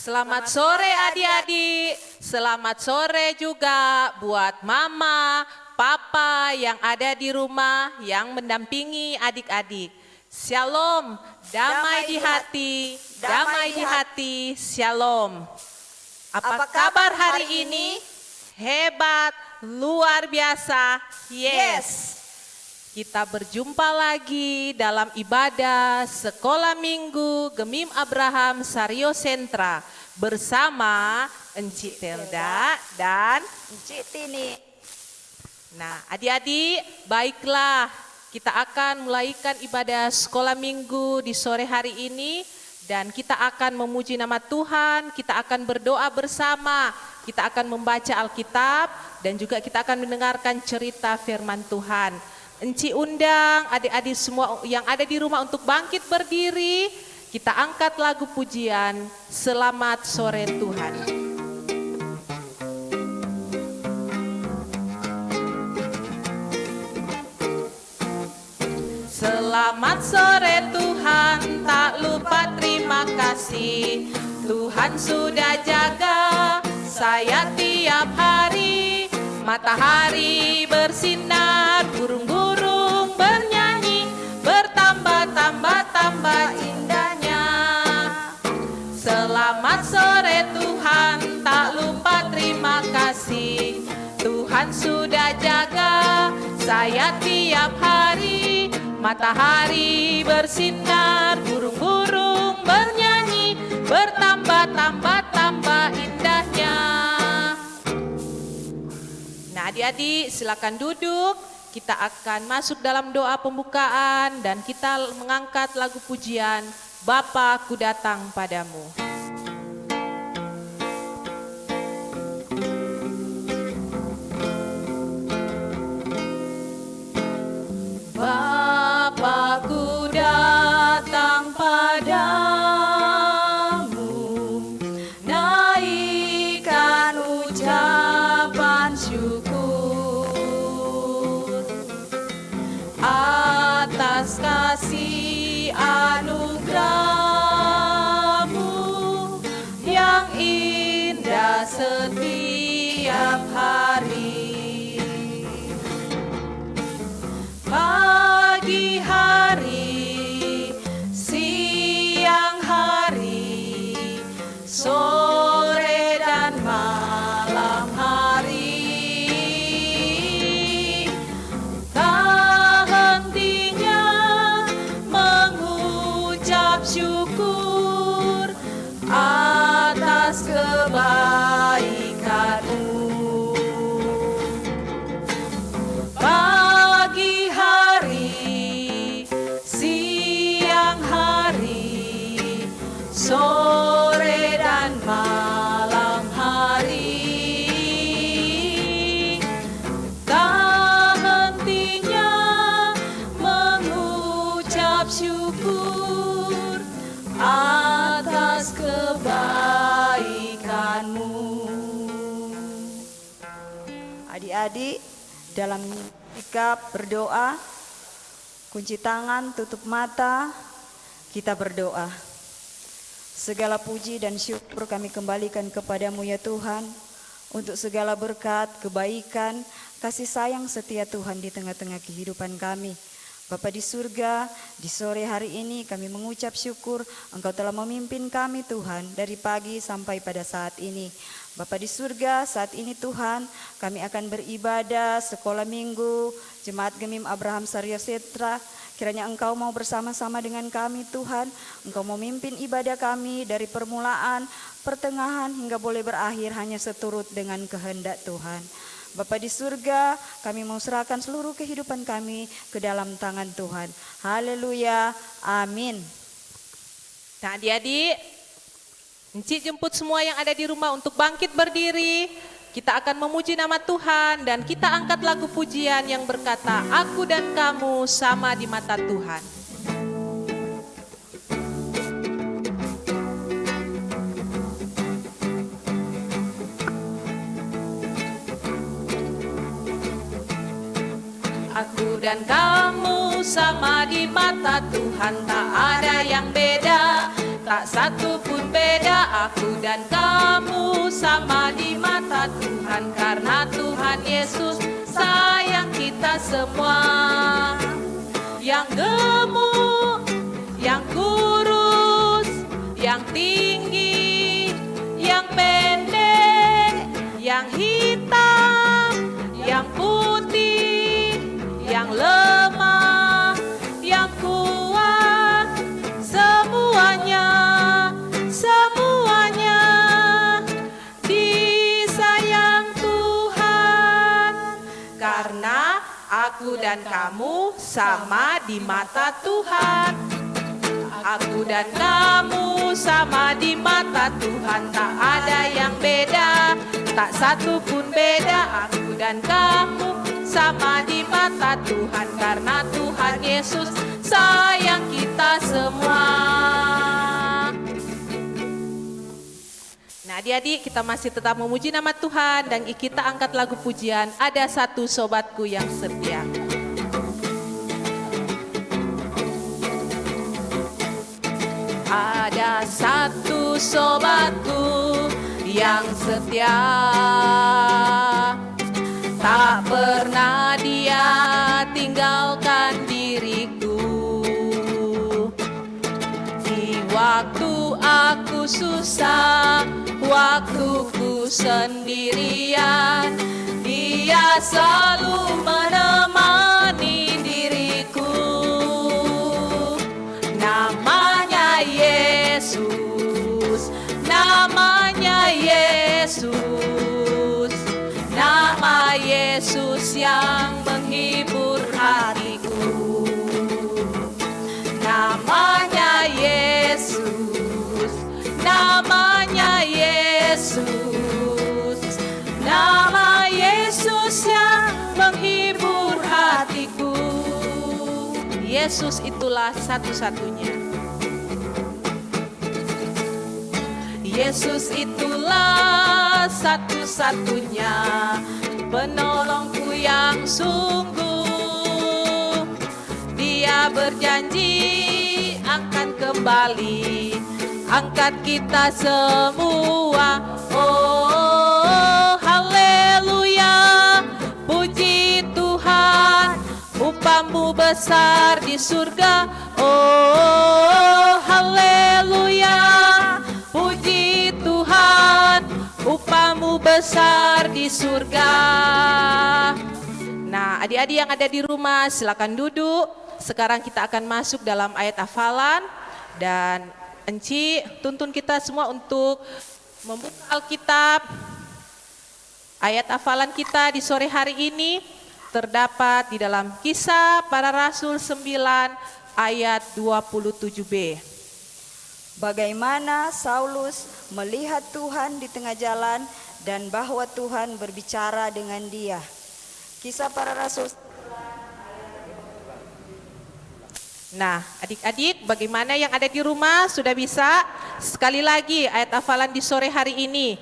Selamat sore adik-adik, selamat sore juga buat mama, papa yang ada di rumah yang mendampingi adik-adik. Shalom, damai di hati, damai di hati, shalom. Apa kabar hari ini? Hebat, luar biasa, yes. Kita berjumpa lagi dalam ibadah Sekolah Minggu Gemim Abraham Sario Sentra bersama Encik Telda dan Encik Tini. Nah, adik-adik, baiklah kita akan mulaikan ibadah Sekolah Minggu di sore hari ini dan kita akan memuji nama Tuhan, kita akan berdoa bersama, kita akan membaca Alkitab dan juga kita akan mendengarkan cerita firman Tuhan. Encik undang adik-adik semua yang ada di rumah untuk bangkit berdiri. Kita angkat lagu pujian Selamat Sore Tuhan. Selamat sore Tuhan, tak lupa terima kasih. Tuhan sudah jaga saya tiap hari. Matahari bersinar, burung-burung bernyanyi, bertambah-tambah indahnya. Selamat sore Tuhan, tak lupa terima kasih. Tuhan sudah jaga saya tiap hari. Matahari bersinar, burung-burung bernyanyi, bertambah-tambah indahnya. Nah, adik-adik silakan duduk, kita akan masuk dalam doa pembukaan dan kita mengangkat lagu pujian Bapa ku datang padamu. Bapa ku datang padamu, naikkan ucapan syukur atas kasih anugerah-Mu yang indah setiap hari. Pagi hari, siang hari, sore dan malam hari, tak hentinya mengucap syukur atas kebaikan-Mu. Pagi hari, siang hari, sore dan malam hari, tak hentinya mengucap syukur atas kebaikan-Mu. Adik-adik, dalam sikap berdoa, kunci tangan, tutup mata, kita berdoa. Segala puji dan syukur kami kembalikan kepadamu ya Tuhan, untuk segala berkat, kebaikan, kasih sayang setia Tuhan di tengah-tengah kehidupan kami. Bapa di surga, di sore hari ini kami mengucap syukur Engkau telah memimpin kami Tuhan dari pagi sampai pada saat ini. Bapa di surga, saat ini Tuhan kami akan beribadah sekolah minggu Jemaat Gemim Abraham Sario Sentra. Kiranya Engkau mau bersama-sama dengan kami Tuhan. Engkau mau memimpin ibadah kami dari permulaan, pertengahan hingga boleh berakhir hanya seturut dengan kehendak Tuhan. Bapa di surga, kami mau serahkan seluruh kehidupan kami ke dalam tangan Tuhan. Haleluya, amin. Nah, adik-adik, Encik jemput semua yang ada di rumah untuk bangkit berdiri. Kita akan memuji nama Tuhan dan kita angkat lagu pujian yang berkata, Aku dan kamu sama di mata Tuhan. Aku dan kamu sama di mata Tuhan, tak ada yang beda. Tak satu pun beda, aku dan kamu sama di mata Tuhan, karena Tuhan Yesus sayang kita semua. Yang gemuk, yang kurus, yang tinggi, yang pendek, yang hitam, yang putih, yang lemah, yang kuat, semuanya disayang Tuhan. Karena aku dan kamu sama di mata Tuhan. Aku dan kamu sama di mata Tuhan, tak ada yang beda, tak satu pun beda. Aku dan kamu sama di mata Tuhan, karena Tuhan Yesus sayang kita semua. Nah, adik-adik, kita masih tetap memuji nama Tuhan dan kita angkat lagu pujian Ada Satu Sobatku Yang Setia. Ada satu sobatku yang setia, tak pernah dia tinggalkan diriku. Di waktu aku susah, waktuku sendirian, dia selalu menemani diriku. Namanya Yesus, namanya Yesus, nama Yesus yang menghibur hatiku. Namanya Yesus, namanya Yesus, nama Yesus yang menghibur hatiku. Yesus itulah satu-satunya. Yesus itulah satu-satunya penolongku yang sungguh. Dia berjanji akan kembali angkat kita semua. Oh, haleluya, puji Tuhan, upamu besar di surga. Oh, haleluya, puji Tuhan, upamu besar di surga. Nah, adik-adik yang ada di rumah silakan duduk. Sekarang kita akan masuk dalam ayat hafalan. Dan Enci tuntun kita semua untuk membuka Alkitab. Ayat hafalan kita di sore hari ini terdapat di dalam Kisah Para Rasul 9 ayat 27b. Bagaimana Saulus melihat Tuhan di tengah jalan dan bahwa Tuhan berbicara dengan dia. Kisah Para Rasul. Nah, adik-adik, bagaimana yang ada di rumah sudah bisa? Sekali lagi ayat hafalan di sore hari ini.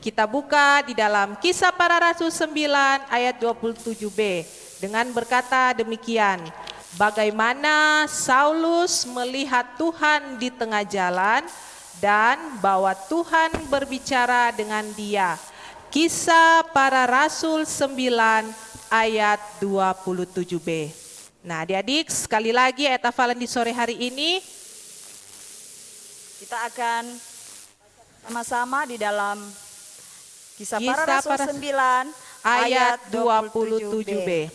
Kita buka di dalam Kisah Para Rasul 9 ayat 27b dengan berkata demikian. Bagaimana Saulus melihat Tuhan di tengah jalan dan bahwa Tuhan berbicara dengan dia. Kisah Para Rasul 9 ayat 27b. Nah, adik-adik, sekali lagi ayat hafalan di sore hari ini. Kita akan sama-sama di dalam Kisah Para Rasul 9 ayat 27b.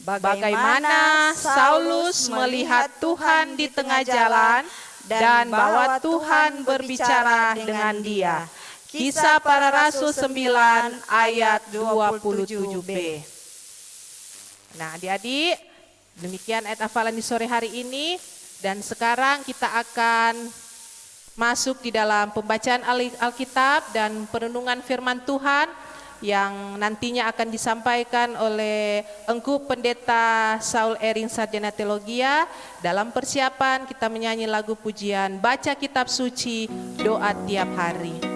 Bagaimana Saulus melihat Tuhan di tengah jalan dan bahwa Tuhan berbicara dengan dia. Kisah Para Rasul 9 ayat 27b. Nah, adik-adik, demikian ayat hafalan di sore hari ini. Dan sekarang kita akan masuk di dalam pembacaan Alkitab dan perenungan firman Tuhan yang nantinya akan disampaikan oleh Engku Pendeta Saul Ering Sarjana Teologia. Dalam persiapan kita menyanyi lagu pujian Baca Kitab Suci, Doa Tiap Hari.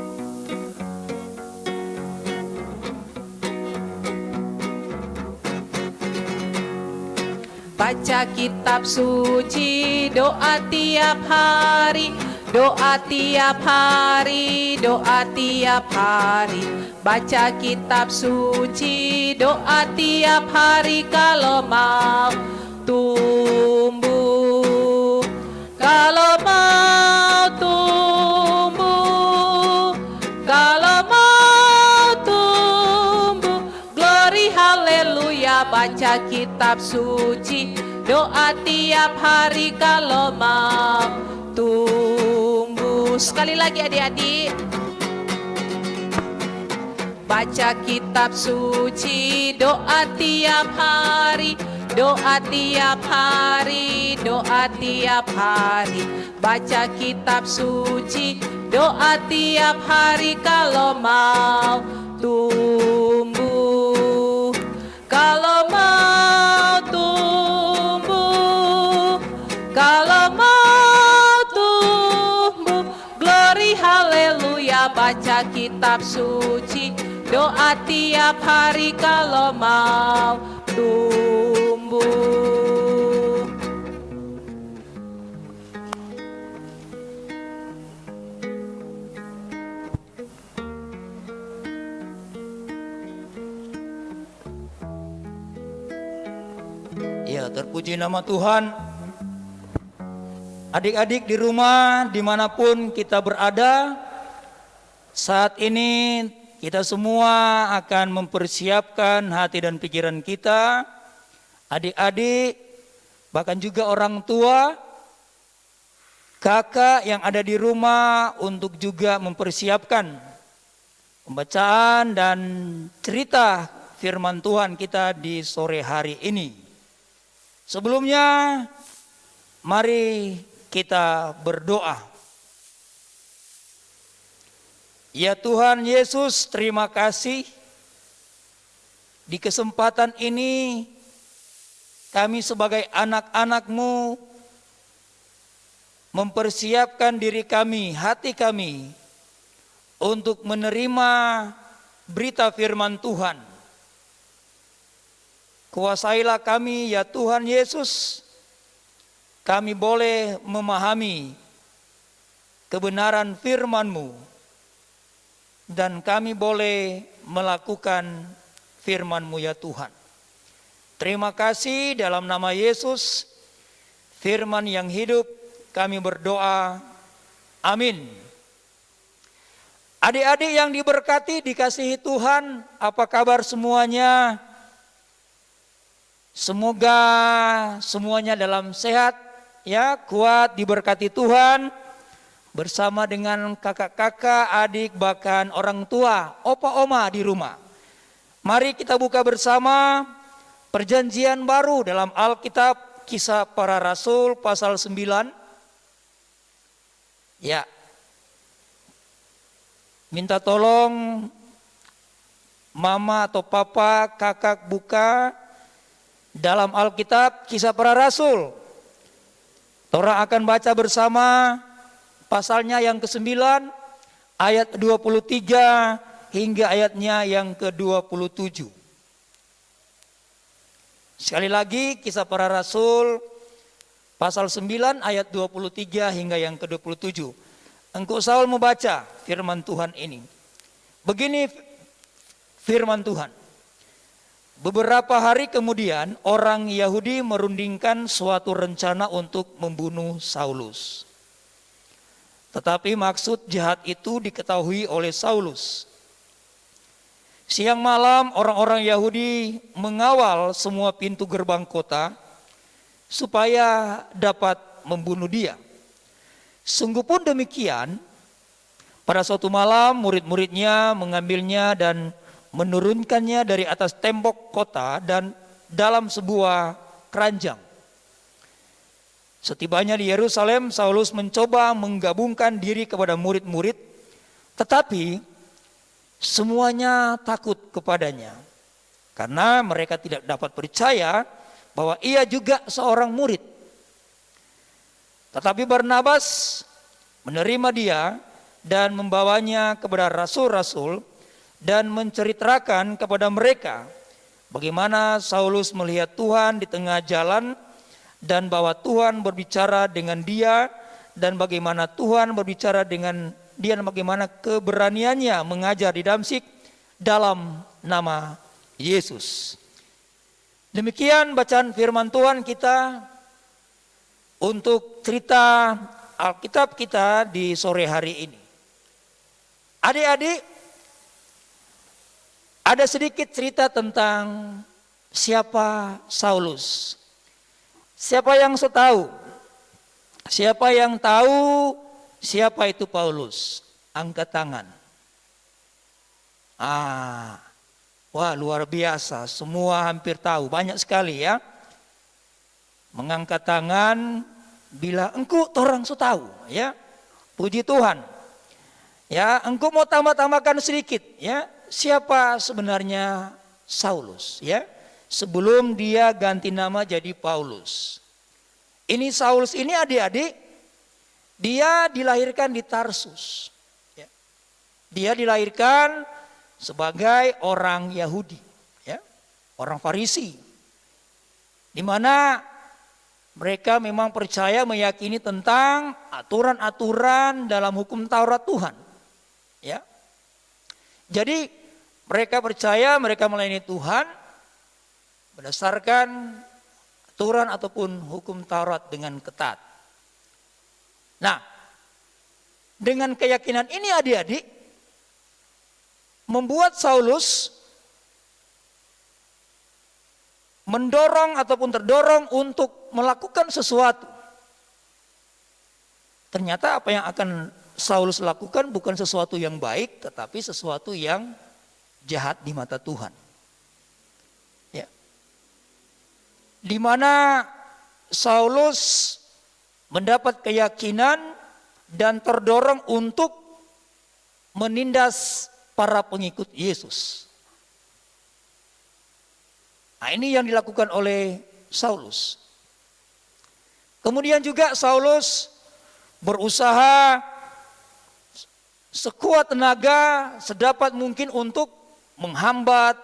Baca kitab suci, doa tiap hari, Doa tiap hari, doa tiap hari, baca kitab suci, doa tiap hari kalau mau tumbuh. Kalau mau tumbuh, kalau mau tumbuh, glory haleluya, baca kitab suci, doa tiap hari kalau mau tumbuh. Sekali lagi adik-adik. Baca kitab suci, doa tiap hari, doa tiap hari, doa tiap hari. Baca kitab suci, doa tiap hari kalau mau tumbuh. Kalau mau tumbuh, kalau mau tumbuh, glory haleluya, baca kitab suci, doa tiap hari kalau mau tumbuh. Ya, terpuji nama Tuhan. Adik-adik di rumah, dimanapun kita berada, saat ini kita semua akan mempersiapkan hati dan pikiran kita, adik-adik, bahkan juga orang tua, kakak yang ada di rumah untuk juga mempersiapkan pembacaan dan cerita firman Tuhan kita di sore hari ini. Sebelumnya, mari kita berdoa. Ya Tuhan Yesus, terima kasih di kesempatan ini kami sebagai anak-anak-Mu mempersiapkan diri kami, hati kami untuk menerima berita firman Tuhan. Kuasailah kami ya Tuhan Yesus, kami boleh memahami kebenaran firman-Mu dan kami boleh melakukan firman-Mu ya Tuhan. Terima kasih dalam nama Yesus, firman yang hidup, kami berdoa. Amin. Adik-adik yang diberkati, dikasihi Tuhan, apa kabar semuanya? Semoga semuanya dalam sehat, ya, kuat, diberkati Tuhan, bersama dengan kakak-kakak, adik, bahkan orang tua, opa, oma di rumah. Mari kita buka bersama perjanjian baru dalam Alkitab, Kisah Para Rasul pasal 9. Ya, minta tolong mama atau papa, kakak buka dalam Alkitab Kisah Para Rasul. Torah akan baca bersama pasalnya yang ke-9 ayat 23 hingga ayatnya yang ke-27. Sekali lagi Kisah Para Rasul pasal 9 ayat 23 hingga yang ke-27. Engkau Saul membaca firman Tuhan ini. Begini firman Tuhan. Beberapa hari kemudian orang Yahudi merundingkan suatu rencana untuk membunuh Saulus. Tetapi maksud jahat itu diketahui oleh Saulus. Siang malam orang-orang Yahudi mengawal semua pintu gerbang kota supaya dapat membunuh dia. Sungguh pun demikian, pada suatu malam murid-muridnya mengambilnya dan menurunkannya dari atas tembok kota dan dalam sebuah keranjang. Setibanya di Yerusalem, Saulus mencoba menggabungkan diri kepada murid-murid, tetapi semuanya takut kepadanya, karena mereka tidak dapat percaya bahwa ia juga seorang murid. Tetapi Barnabas menerima dia dan membawanya kepada rasul-rasul dan menceritakan kepada mereka bagaimana Saulus melihat Tuhan di tengah jalan dan bahwa Tuhan berbicara dengan dia dan bagaimana Tuhan berbicara dengan dia dan bagaimana keberaniannya mengajar di Damsyik dalam nama Yesus. Demikian bacaan firman Tuhan kita untuk cerita Alkitab kita di sore hari ini. Adik-adik, ada sedikit cerita tentang siapa Saulus. Siapa yang tahu? Siapa yang tahu siapa itu Paulus? Angkat tangan. Wah, luar biasa. Semua hampir tahu, banyak sekali ya. Mengangkat tangan bila engkau torang tahu ya. Puji Tuhan. Ya, engkau mau tambah-tambahkan sedikit ya. Siapa sebenarnya Saulus ya? Sebelum dia ganti nama jadi Paulus. Ini Saulus ini adik-adik, dia dilahirkan di Tarsus. Ya. Dia dilahirkan sebagai orang Yahudi, ya, orang Farisi, di mana mereka memang percaya meyakini tentang aturan-aturan dalam hukum Taurat Tuhan. Ya. Jadi mereka percaya mereka melayani Tuhan berdasarkan aturan ataupun hukum Taurat dengan ketat. Nah, dengan keyakinan ini adik-adik membuat Saulus mendorong ataupun terdorong untuk melakukan sesuatu. Ternyata apa yang akan Saulus lakukan bukan sesuatu yang baik, tetapi sesuatu yang jahat di mata Tuhan. Ya. Di mana Saulus mendapat keyakinan dan terdorong untuk menindas para pengikut Yesus. Nah, ini yang dilakukan oleh Saulus. Kemudian juga Saulus berusaha sekuat tenaga sedapat mungkin untuk menghambat,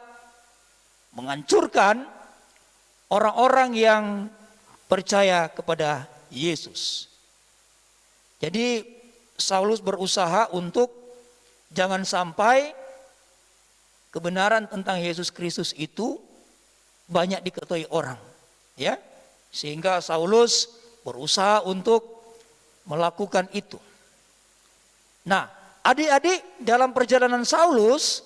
menghancurkan orang-orang yang percaya kepada Yesus. Jadi Saulus berusaha untuk jangan sampai kebenaran tentang Yesus Kristus itu banyak diketahui orang, ya. Sehingga Saulus berusaha untuk melakukan itu. Nah, adik-adik, dalam perjalanan Saulus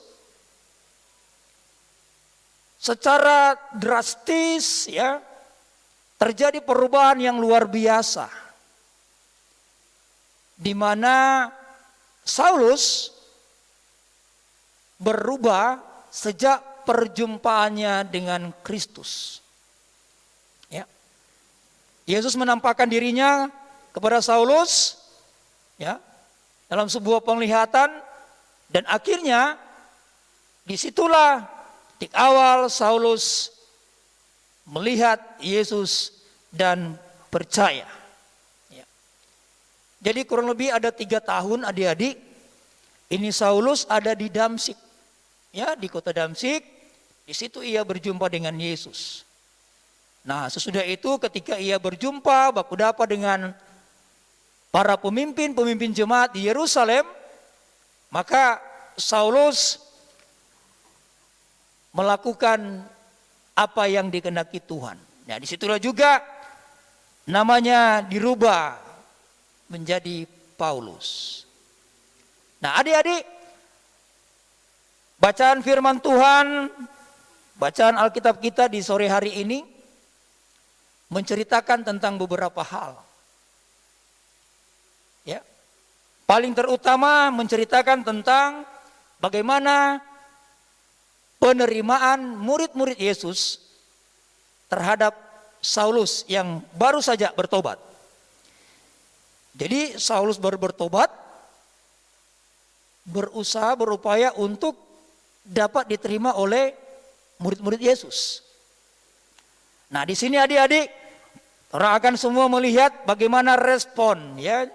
secara drastis ya terjadi perubahan yang luar biasa. Di mana Saulus berubah sejak perjumpaannya dengan Kristus. Ya. Yesus menampakkan dirinya kepada Saulus ya dalam sebuah penglihatan, dan akhirnya disitulah titik awal Saulus melihat Yesus dan percaya. Ya. Jadi kurang lebih ada 3 tahun adik-adik, ini Saulus ada di Damsyik, ya, di kota Damsyik. Di situ ia berjumpa dengan Yesus. Nah, sesudah itu ketika ia berjumpa baku dapat dengan para pemimpin jemaat di Yerusalem, maka Saulus melakukan apa yang dikehendaki Tuhan. Nah, disitulah juga namanya dirubah menjadi Paulus. Nah, adik-adik, bacaan firman Tuhan, bacaan Alkitab kita di sore hari ini menceritakan tentang beberapa hal. Ya. Paling terutama menceritakan tentang bagaimana penerimaan murid-murid Yesus terhadap Saulus yang baru saja bertobat. Jadi Saulus baru bertobat, berupaya untuk dapat diterima oleh murid-murid Yesus. Nah, di sini adik-adik, orang akan semua melihat bagaimana respon ya,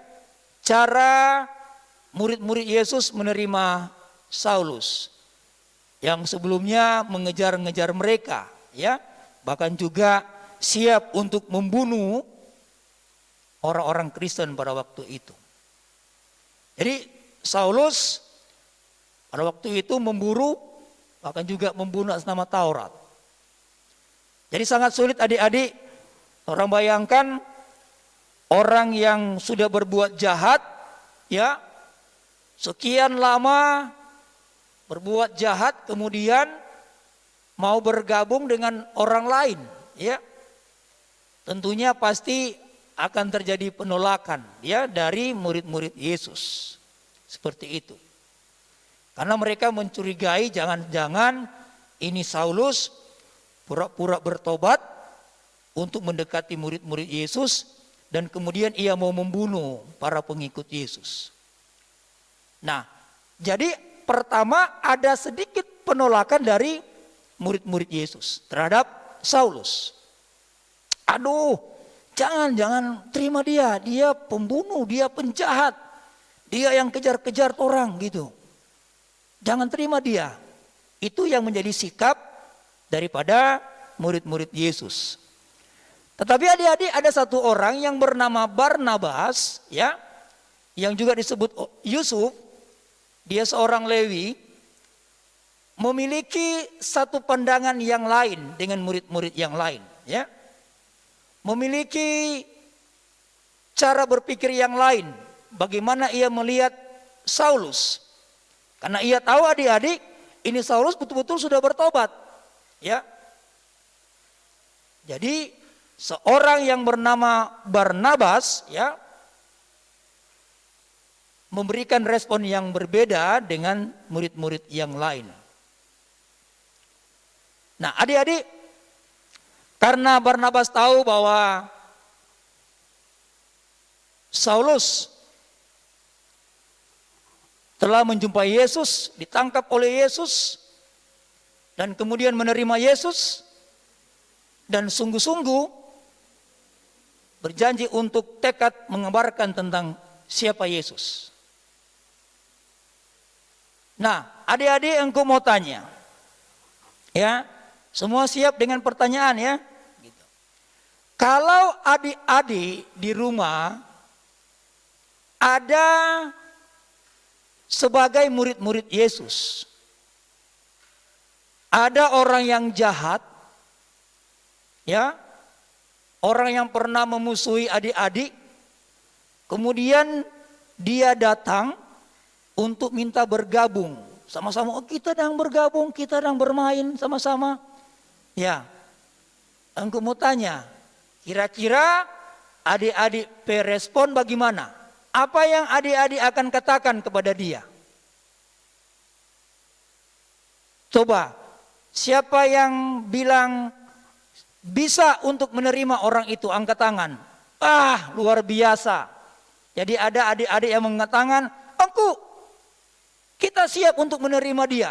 cara murid-murid Yesus menerima Saulus yang sebelumnya mengejar-ngejar mereka, ya, bahkan juga siap untuk membunuh orang-orang Kristen pada waktu itu. Jadi Saulus pada waktu itu memburu, bahkan juga membunuh atas nama Taurat. Jadi sangat sulit adik-adik, orang bayangkan orang yang sudah berbuat jahat, ya, sekian lama berbuat jahat, kemudian mau bergabung dengan orang lain, ya, tentunya pasti akan terjadi penolakan, ya, dari murid-murid Yesus. Seperti itu. Karena mereka mencurigai jangan-jangan ini Saulus pura-pura bertobat untuk mendekati murid-murid Yesus dan kemudian ia mau membunuh para pengikut Yesus. Nah, jadi pertama ada sedikit penolakan dari murid-murid Yesus terhadap Saulus. Aduh, jangan terima dia pembunuh, dia penjahat, dia yang kejar-kejar orang gitu. Jangan terima dia. Itu yang menjadi sikap daripada murid-murid Yesus. Tetapi adik-adik ada satu orang yang bernama Barnabas, ya, yang juga disebut Yusuf. Dia seorang Lewi, memiliki satu pandangan yang lain dengan murid-murid yang lain, ya. Memiliki cara berpikir yang lain. Bagaimana ia melihat Saulus? Karena ia tahu adik-adik, ini Saulus betul-betul sudah bertobat, ya. Jadi seorang yang bernama Barnabas, ya, memberikan respon yang berbeda dengan murid-murid yang lain. Nah, adik-adik, karena Barnabas tahu bahwa Saulus telah menjumpai Yesus, ditangkap oleh Yesus, dan kemudian menerima Yesus, dan sungguh-sungguh berjanji untuk tekad mengabarkan tentang siapa Yesus. Nah, adik-adik, engkau mau tanya, ya, semua siap dengan pertanyaan, ya. Gitu. Kalau adik-adik di rumah ada sebagai murid-murid Yesus, ada orang yang jahat, ya, orang yang pernah memusuhi adik-adik, kemudian dia datang untuk minta bergabung sama-sama. Oh, kita sedang bergabung, kita sedang bermain sama-sama. Ya, engkau mau tanya, kira-kira adik-adik respon bagaimana? Apa yang adik-adik akan katakan kepada dia? Coba, siapa yang bilang bisa untuk menerima orang itu, angkat tangan. Ah, luar biasa. Jadi ada adik-adik yang mengangkat tangan, engkau, kita siap untuk menerima dia.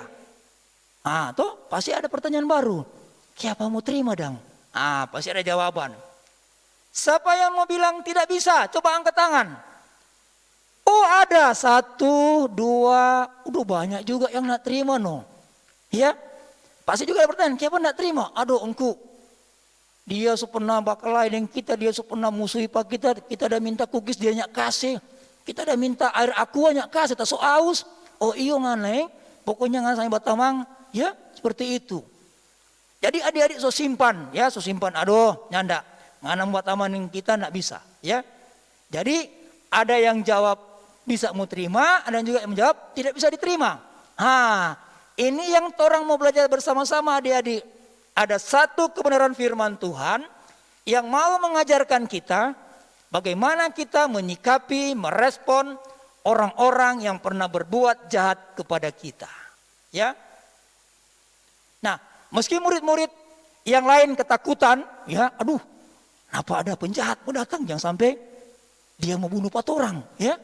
Ah, tuh pasti ada pertanyaan baru. Siapa mau terima dong? Ah, pasti ada jawaban. Siapa yang mau bilang tidak bisa? Coba angkat tangan. Oh, ada 1, 2, udah banyak juga yang nak terima no. Ya, pasti juga ada pertanyaan. Siapa nak terima? Aduh, engkau. Dia pernah bakal lain kita, dia pernah musuhi pak kita dah minta kukis dia nyak kasih. Kita dah minta air aqua nyak kasih, tak so aus. Oh iyo nganeng, pokoknya ngan saya batamang, ya seperti itu. Jadi adik-adik so simpan, ya so simpan. Aduh, nyanda, ngana buat amanin kita ndak bisa, ya. Jadi ada yang jawab bisa mau terima, ada yang juga yang menjawab tidak bisa diterima. Ini yang orang mau belajar bersama-sama adik-adik. Ada satu kebenaran firman Tuhan yang mau mengajarkan kita bagaimana kita menyikapi, merespon orang-orang yang pernah berbuat jahat kepada kita. Ya. Nah, meski murid-murid yang lain ketakutan, ya, aduh, kenapa ada penjahat mau datang, jangan sampai dia mau bunuh 4 orang, ya,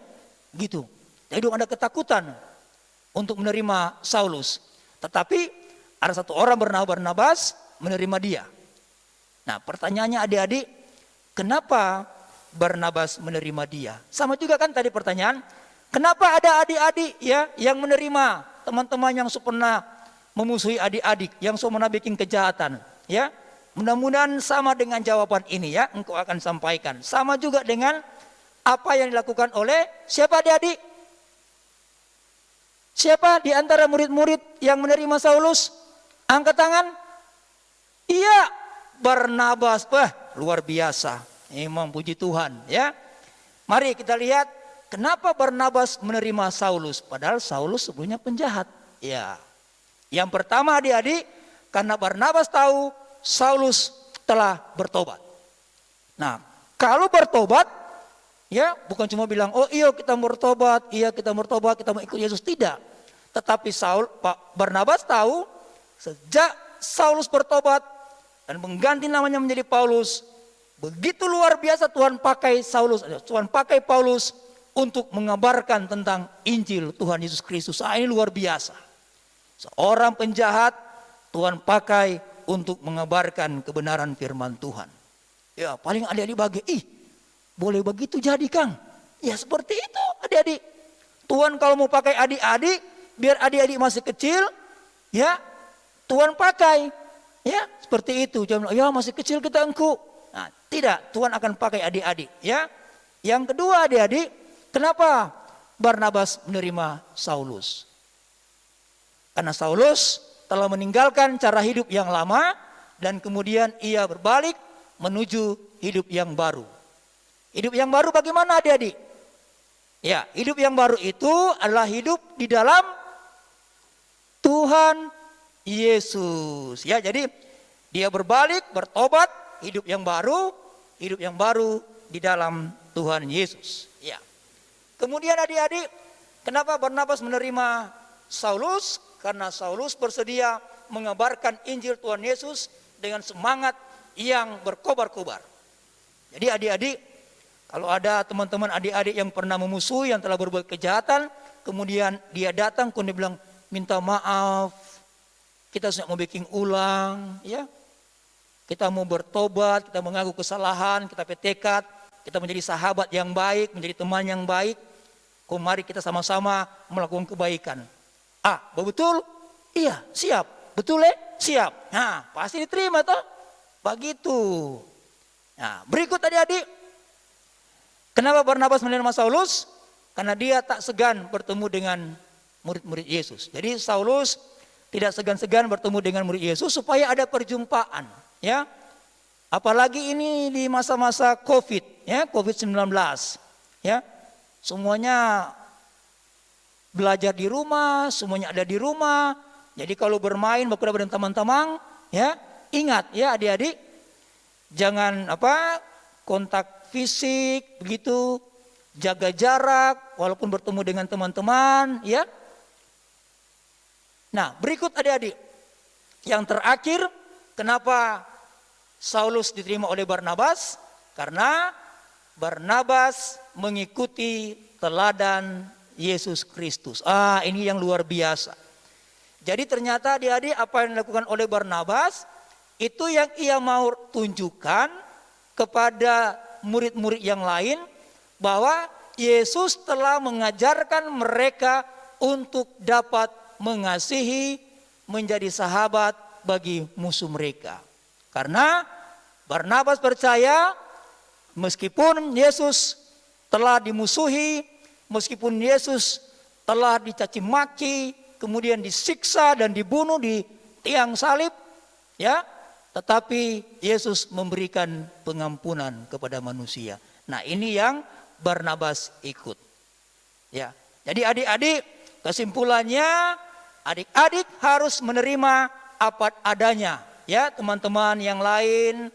gitu. Jadi ada ketakutan untuk menerima Saulus. Tetapi ada satu orang bernama Barnabas menerima dia. Nah, pertanyaannya adik-adik, kenapa Barnabas menerima dia? Sama juga kan tadi pertanyaan, kenapa ada adik-adik ya yang menerima teman-teman yang pernah memusuhi adik-adik, yang pernah bikin kejahatan, ya, mudah-mudahan sama dengan jawaban ini ya, engkau akan sampaikan. Sama juga dengan apa yang dilakukan oleh siapa adik-adik? Siapa di antara murid-murid yang menerima Saulus? Angkat tangan. Iya, Barnabas. Wah, luar biasa. Emang puji Tuhan ya. Mari kita lihat kenapa Barnabas menerima Saulus. Padahal Saulus sebelumnya penjahat. Ya. Yang pertama adik-adik, karena Barnabas tahu Saulus telah bertobat. Nah, kalau bertobat, ya bukan cuma bilang, oh iya kita bertobat, kita mau ikut Yesus. Tidak. Tetapi Barnabas tahu sejak Saulus bertobat dan mengganti namanya menjadi Paulus, begitu luar biasa Tuhan pakai Paulus untuk mengabarkan tentang Injil Tuhan Yesus Kristus. Ini luar biasa. Seorang penjahat Tuhan pakai untuk mengabarkan kebenaran firman Tuhan. Ya paling adik-adik bagi, boleh begitu jadi Kang. Ya seperti itu adik-adik. Tuhan kalau mau pakai adik-adik, biar adik-adik masih kecil, ya Tuhan pakai. Ya seperti itu. Jangan ya masih kecil kita engkau. Nah tidak, Tuhan akan pakai adik-adik. Ya. Yang kedua adik-adik, kenapa Barnabas menerima Saulus? Karena Saulus telah meninggalkan cara hidup yang lama dan kemudian ia berbalik menuju hidup yang baru. Hidup yang baru bagaimana adik-adik? Ya, hidup yang baru itu adalah hidup di dalam Tuhan Yesus. Ya, jadi dia berbalik, bertobat, hidup yang baru di dalam Tuhan Yesus. Ya. Kemudian adik-adik, kenapa Barnabas menerima Saulus? Karena Saulus bersedia mengabarkan Injil Tuhan Yesus dengan semangat yang berkobar-kobar. Jadi adik-adik, kalau ada teman-teman adik-adik yang pernah memusuhi, yang telah berbuat kejahatan, kemudian dia datang, kemudian bilang, minta maaf, kita sudah mau bikin ulang, ya. Kita mau bertobat, kita mengaku kesalahan, kita bertekad, kita menjadi sahabat yang baik, menjadi teman yang baik. Mari kita sama-sama melakukan kebaikan. Betul? Iya, siap. Betul siap. Nah, pasti diterima toh. Begitu. Nah, berikut adik-adik. Kenapa Barnabas menerima Saulus? Karena dia tak segan bertemu dengan murid-murid Yesus. Jadi Saulus tidak segan-segan bertemu dengan murid Yesus supaya ada perjumpaan, ya. Apalagi ini di masa-masa Covid, ya, Covid-19, ya. Semuanya belajar di rumah, semuanya ada di rumah. Jadi kalau bermain dengan teman-teman, ya, ingat ya adik-adik, jangan kontak fisik begitu, jaga jarak walaupun bertemu dengan teman-teman, ya. Nah, berikut adik-adik. Yang terakhir, kenapa Saulus diterima oleh Barnabas? Karena Barnabas mengikuti teladan Yesus Kristus. Ini yang luar biasa. Jadi ternyata adik-adik apa yang dilakukan oleh Barnabas itu yang ia mau tunjukkan kepada murid-murid yang lain bahwa Yesus telah mengajarkan mereka untuk dapat mengasihi, menjadi sahabat bagi musuh mereka. Karena Barnabas percaya meskipun Yesus telah dimusuhi, meskipun Yesus telah dicaci maki, kemudian disiksa dan dibunuh di tiang salib, ya, tetapi Yesus memberikan pengampunan kepada manusia. Nah, ini yang Barnabas ikut. Ya. Jadi adik-adik, kesimpulannya adik-adik harus menerima apa adanya, ya, teman-teman yang lain,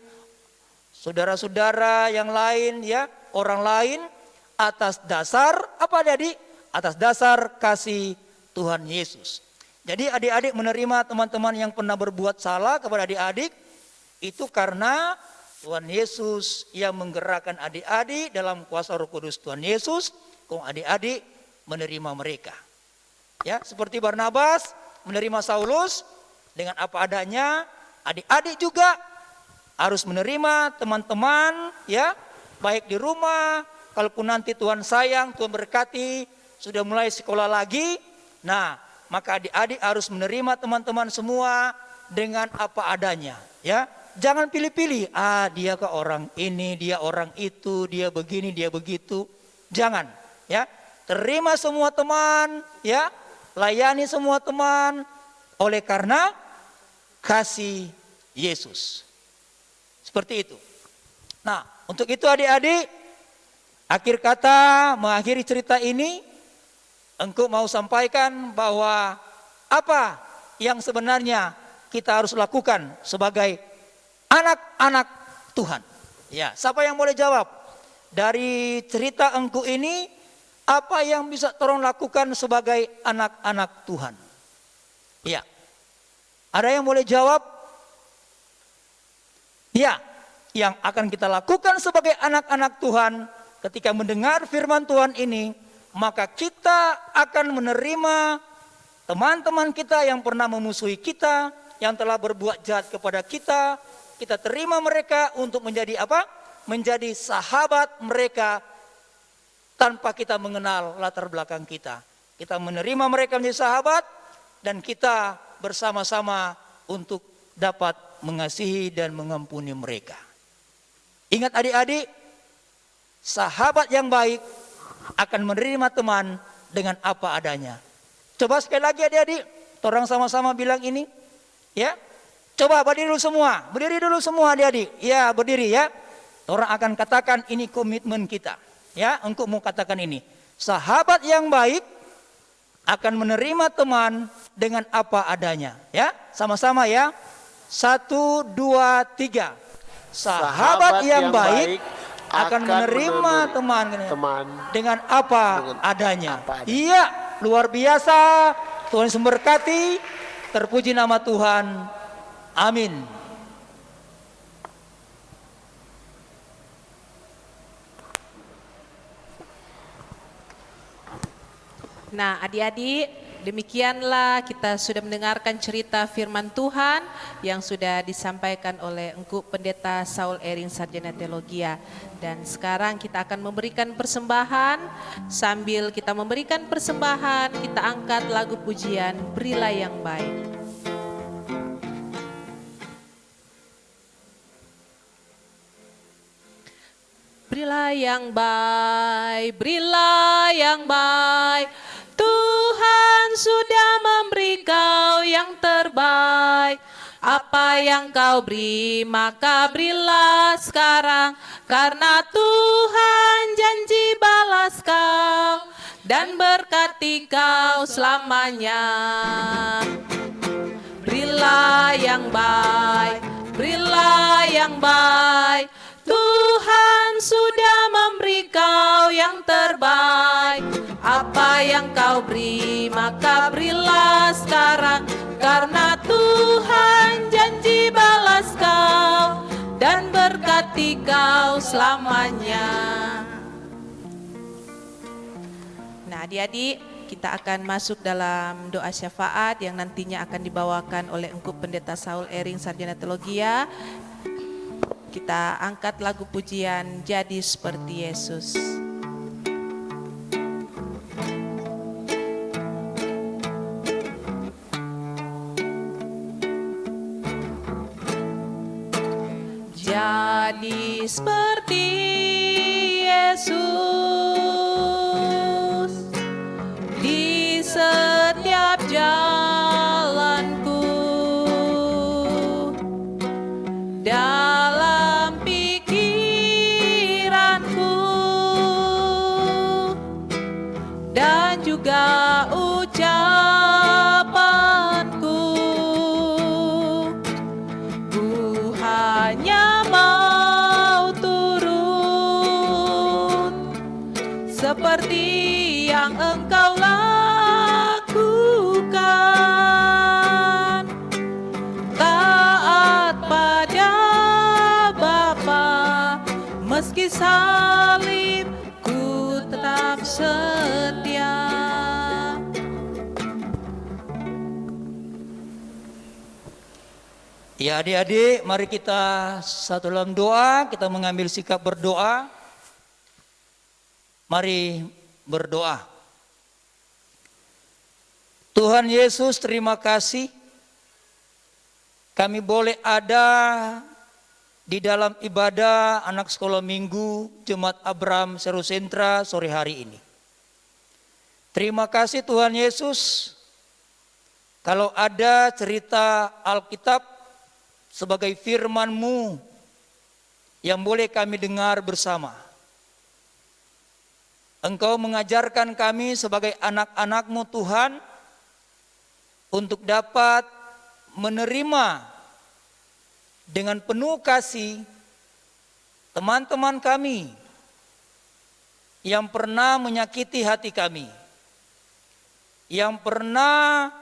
saudara-saudara yang lain, ya, orang lain, atas dasar apa adik? Atas dasar kasih Tuhan Yesus. Jadi adik-adik menerima teman-teman yang pernah berbuat salah kepada adik-adik itu karena Tuhan Yesus yang menggerakkan adik-adik dalam kuasa Roh Kudus Tuhan Yesus, adik-adik menerima mereka. Ya, seperti Barnabas menerima Saulus dengan apa adanya, adik-adik juga harus menerima teman-teman, ya, baik di rumah. Kalaupun nanti Tuhan sayang, Tuhan berkati, sudah mulai sekolah lagi, nah maka adik-adik harus menerima teman-teman semua dengan apa adanya, ya. Jangan pilih-pilih, dia ke orang ini, dia orang itu, dia begini, dia begitu. Jangan, ya. Terima semua teman, ya. Layani semua teman oleh karena kasih Yesus. Seperti itu. Nah, untuk itu adik-adik, akhir kata mengakhiri cerita ini, engkau mau sampaikan bahwa apa yang sebenarnya kita harus lakukan sebagai anak-anak Tuhan. Ya, siapa yang boleh jawab? Dari cerita engkau ini, apa yang bisa tolong lakukan sebagai anak-anak Tuhan? Ya. Ada yang boleh jawab? Ya, yang akan kita lakukan sebagai anak-anak Tuhan ketika mendengar firman Tuhan ini, maka kita akan menerima teman-teman kita yang pernah memusuhi kita, yang telah berbuat jahat kepada kita. Kita terima mereka untuk menjadi apa? Menjadi sahabat mereka tanpa kita mengenal latar belakang kita. Kita menerima mereka menjadi sahabat dan kita bersama-sama untuk dapat mengasihi dan mengampuni mereka. Ingat adik-adik, sahabat yang baik akan menerima teman dengan apa adanya. Coba sekali lagi adik-adik, orang sama-sama bilang ini, ya. Coba berdiri dulu semua adik-adik. Ya, berdiri ya. Orang akan katakan ini komitmen kita. Ya, engkau mau katakan ini. Sahabat yang baik akan menerima teman dengan apa adanya. Ya, sama-sama ya. 1, 2, 3. Sahabat yang baik akan menerima teman dengan apa adanya. Iya, luar biasa. Tuhan Yesus memberkati. Terpuji nama Tuhan. Amin. Nah, adik-adik, demikianlah kita sudah mendengarkan cerita firman Tuhan yang sudah disampaikan oleh Engku Pendeta Saul Ering Sarjana Teologia. Dan sekarang kita akan memberikan persembahan. Sambil kita memberikan persembahan, kita angkat lagu pujian Berilah yang Baik. Berilah yang baik, berilah yang baik. Tuhan sudah memberi kau yang terbaik. Apa yang kau beri, maka berilah sekarang. Karena Tuhan janji balas kau dan berkati kau selamanya. Berilah yang baik, berilah yang baik. Tuhan sudah memberi kau yang terbaik. Apa yang kau beri, maka berilah sekarang. Karena Tuhan janji balas kau dan berkati kau selamanya. Nah, adik-adik, kita akan masuk dalam doa syafaat yang nantinya akan dibawakan oleh Engku Pendeta Saul Ering Sarjana Teologia. Kita angkat lagu pujian Jadi Seperti Yesus. Jadi seperti Yesus di setiap jalanku, dalam pikiranku dan juga ucapanku. Ku hanya mau turut seperti yang Engkau lakukan, taat pada Bapa, meski salib ku tetap setia. Ya adik-adik, mari kita satu dalam doa, kita mengambil sikap berdoa. Mari berdoa. Tuhan Yesus, terima kasih kami boleh ada di dalam ibadah anak sekolah minggu Jemaat Abraham Seru Sentra sore hari ini. Terima kasih Tuhan Yesus, kalau ada cerita Alkitab sebagai firman-Mu yang boleh kami dengar bersama. Engkau mengajarkan kami sebagai anak-anak-Mu Tuhan untuk dapat menerima dengan penuh kasih teman-teman kami yang pernah menyakiti hati kami, yang pernah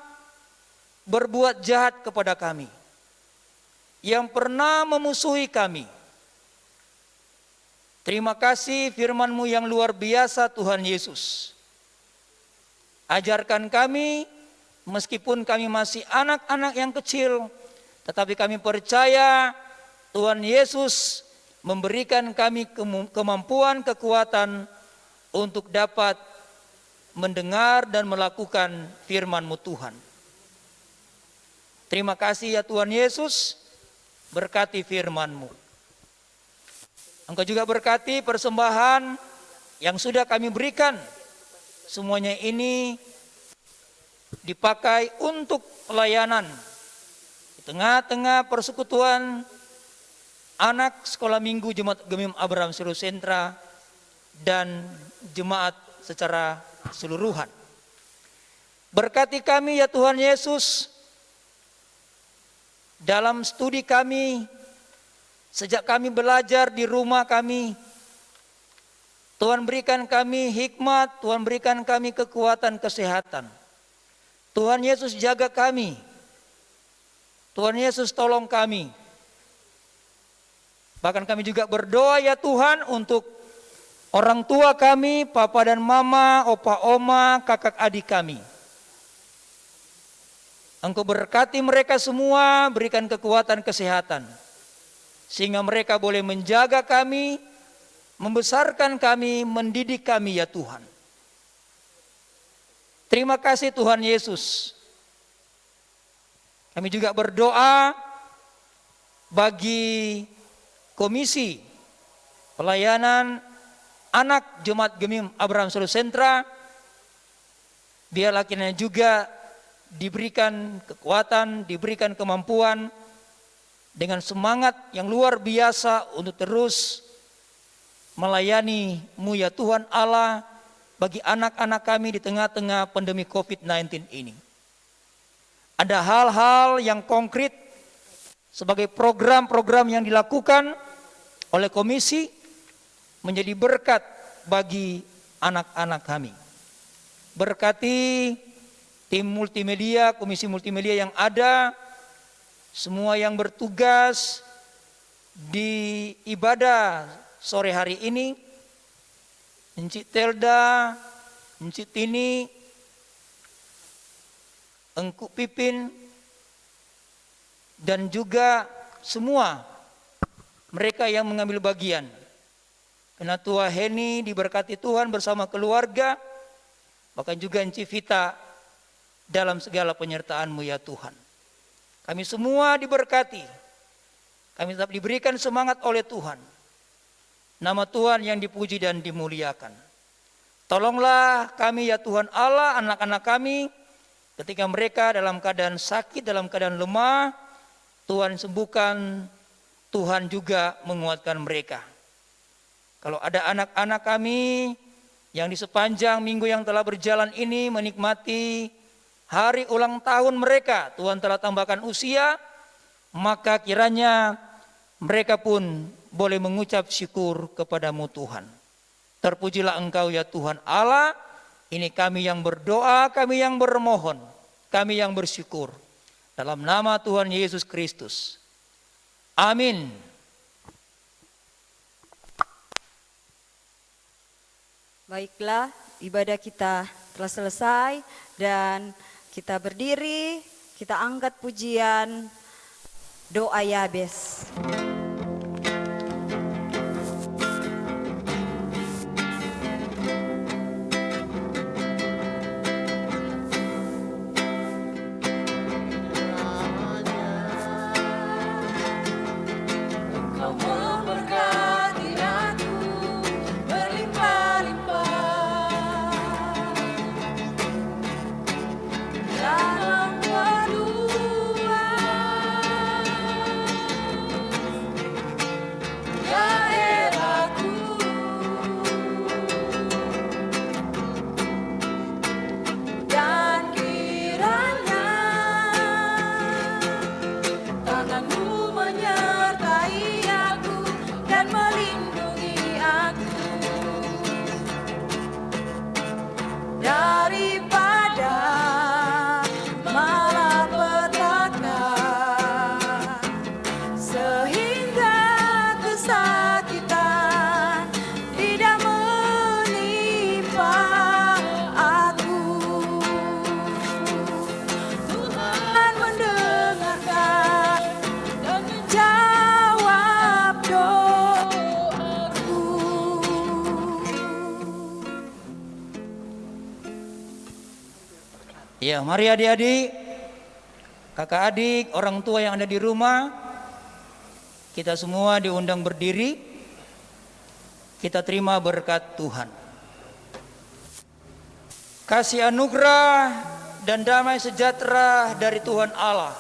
berbuat jahat kepada kami, yang pernah memusuhi kami. Terima kasih firman-Mu yang luar biasa Tuhan Yesus. Ajarkan kami, meskipun kami masih anak-anak yang kecil, tetapi kami percaya Tuhan Yesus memberikan kami kemampuan, kekuatan untuk dapat mendengar dan melakukan firman-Mu Tuhan. Terima kasih ya Tuhan Yesus, berkati firman-Mu. Engkau juga berkati persembahan yang sudah kami berikan. Semuanya ini dipakai untuk pelayanan di tengah-tengah persekutuan anak sekolah minggu Jemaat Gemim Abraham Seru Sentra dan jemaat secara keseluruhan. Berkati kami ya Tuhan Yesus dalam studi kami, sejak kami belajar di rumah kami. Tuhan berikan kami hikmat, Tuhan berikan kami kekuatan, kesehatan. Tuhan Yesus jaga kami. Tuhan Yesus tolong kami. Bahkan kami juga berdoa ya Tuhan untuk orang tua kami, papa dan mama, opa oma, kakak adik kami. Engkau berkati mereka semua, berikan kekuatan, kesehatan, sehingga mereka boleh menjaga kami, membesarkan kami, mendidik kami ya Tuhan. Terima kasih Tuhan Yesus. Kami juga berdoa bagi komisi pelayanan anak Jemaat Gemim Abraham Seru Sentra. Biarlah kiranya juga diberikan kekuatan, diberikan kemampuan, dengan semangat yang luar biasa untuk terus melayani-Mu ya Tuhan Allah bagi anak-anak kami di tengah-tengah pandemi COVID-19 ini. Ada hal-hal yang konkret sebagai program-program yang dilakukan oleh komisi menjadi berkat bagi anak-anak kami. Berkati tim multimedia, komisi multimedia yang ada, semua yang bertugas di ibadah sore hari ini, Encik Telda, Encik Tini, Engku Pipin, dan juga semua mereka yang mengambil bagian. Penatua Heni diberkati Tuhan bersama keluarga, bahkan juga Encik Vita dalam segala penyertaan-Mu ya Tuhan. Kami semua diberkati, kami tetap diberikan semangat oleh Tuhan. Nama Tuhan yang dipuji dan dimuliakan. Tolonglah kami ya Tuhan Allah, anak-anak kami, ketika mereka dalam keadaan sakit, dalam keadaan lemah, Tuhan sembuhkan, Tuhan juga menguatkan mereka. Kalau ada anak-anak kami yang di sepanjang minggu yang telah berjalan ini menikmati hari ulang tahun mereka, Tuhan telah tambahkan usia, maka kiranya mereka pun boleh mengucap syukur kepadamu Tuhan. Terpujilah Engkau ya Tuhan Allah, ini kami yang berdoa, kami yang bermohon, kami yang bersyukur. Dalam nama Tuhan Yesus Kristus. Amin. Baiklah, ibadah kita telah selesai dan kita berdiri, kita angkat pujian doa Yabes. Kau Ya, mari adik-adik, kakak adik, orang tua yang ada di rumah, kita semua diundang berdiri. Kita terima berkat Tuhan. Kasih anugerah dan damai sejahtera dari Tuhan Allah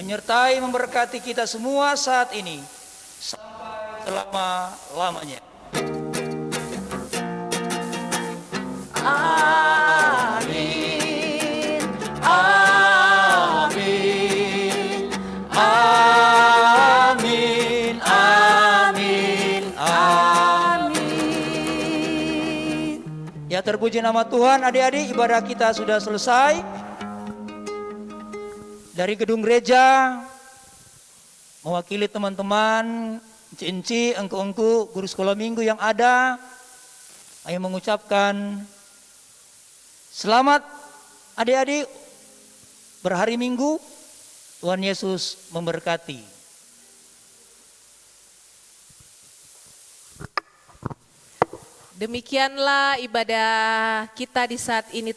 menyertai memberkati kita semua saat ini sampai selama-lamanya. Amin. Amin. Amin. Amin. Amin. Ya, terpuji nama Tuhan. Adik-adik, ibadah kita sudah selesai. Dari gedung gereja, mewakili teman-teman, enci-enci, engku-engku, guru sekolah minggu yang ada, ayo mengucapkan selamat adik-adik berhari Minggu. Tuhan Yesus memberkati. Demikianlah ibadah kita di saat ini.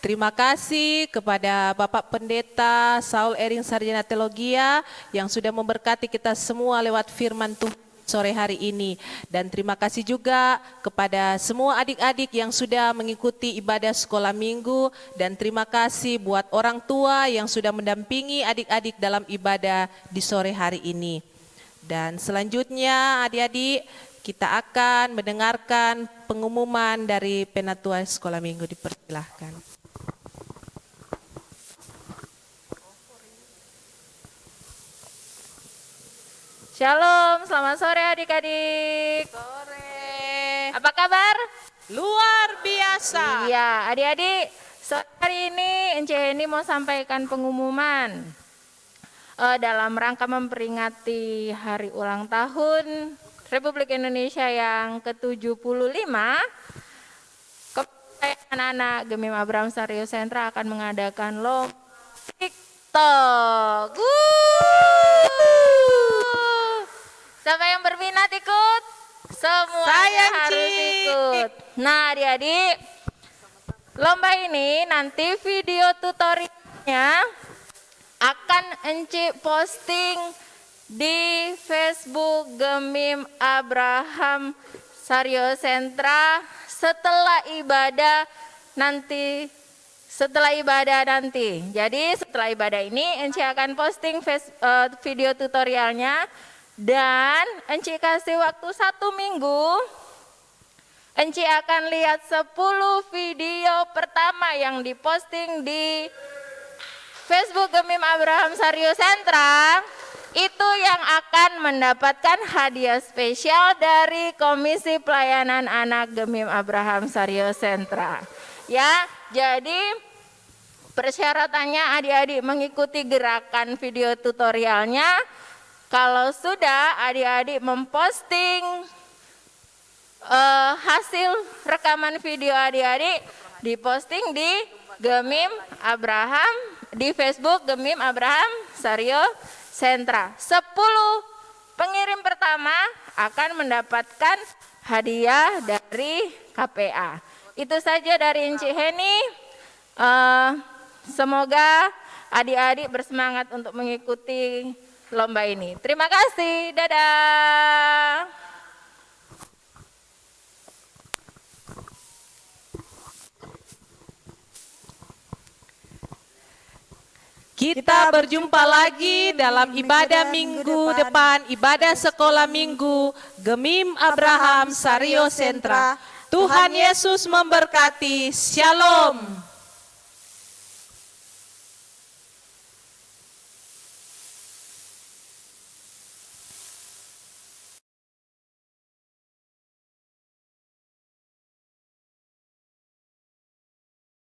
Terima kasih kepada Bapak Pendeta Saul Ering Sarjana Teologia yang sudah memberkati kita semua lewat firman Tuhan sore hari ini. Dan terima kasih juga kepada semua adik-adik yang sudah mengikuti ibadah sekolah minggu. Dan terima kasih buat orang tua yang sudah mendampingi adik-adik dalam ibadah di sore hari ini. Dan selanjutnya adik-adik, kita akan mendengarkan pengumuman dari Penatua Sekolah Minggu. Dipersilahkan. Shalom, selamat sore adik-adik. Sore. Apa kabar? Luar biasa. Iya, adik-adik, sore hari ini Ence Heni mau sampaikan pengumuman dalam rangka memperingati hari ulang tahun Republik Indonesia yang ke-75. Anak-anak Gemim Abraham Sario Sentra akan mengadakan lomba TikTok. Siapa yang berminat ikut? Semuanya harus ikut. Nah, adik-adik, lomba ini nanti video tutorialnya akan Enci posting di Facebook Gemim Abraham Sario Sentra setelah ibadah nanti. Jadi setelah ibadah ini Enci akan posting video tutorialnya. Dan Enci kasih waktu 1 minggu, Enci akan lihat 10 video pertama yang diposting di Facebook Gemim Abraham Sario Sentra, itu yang akan mendapatkan hadiah spesial dari Komisi Pelayanan Anak Gemim Abraham Sario Sentra. Ya, jadi persyaratannya adik-adik mengikuti gerakan video tutorialnya. Kalau sudah adik-adik memposting hasil rekaman video adik-adik, diposting di Gemim Abraham, di Facebook Gemim Abraham Sario Sentra. 10 pengirim pertama akan mendapatkan hadiah dari KPA. Itu saja dari Enci Heni. Semoga adik-adik bersemangat untuk mengikuti lomba ini. Terima kasih, dadah. Kita berjumpa lagi dalam ibadah minggu depan, ibadah sekolah minggu Gemim Abraham Sario Sentra. Tuhan Yesus memberkati. Shalom.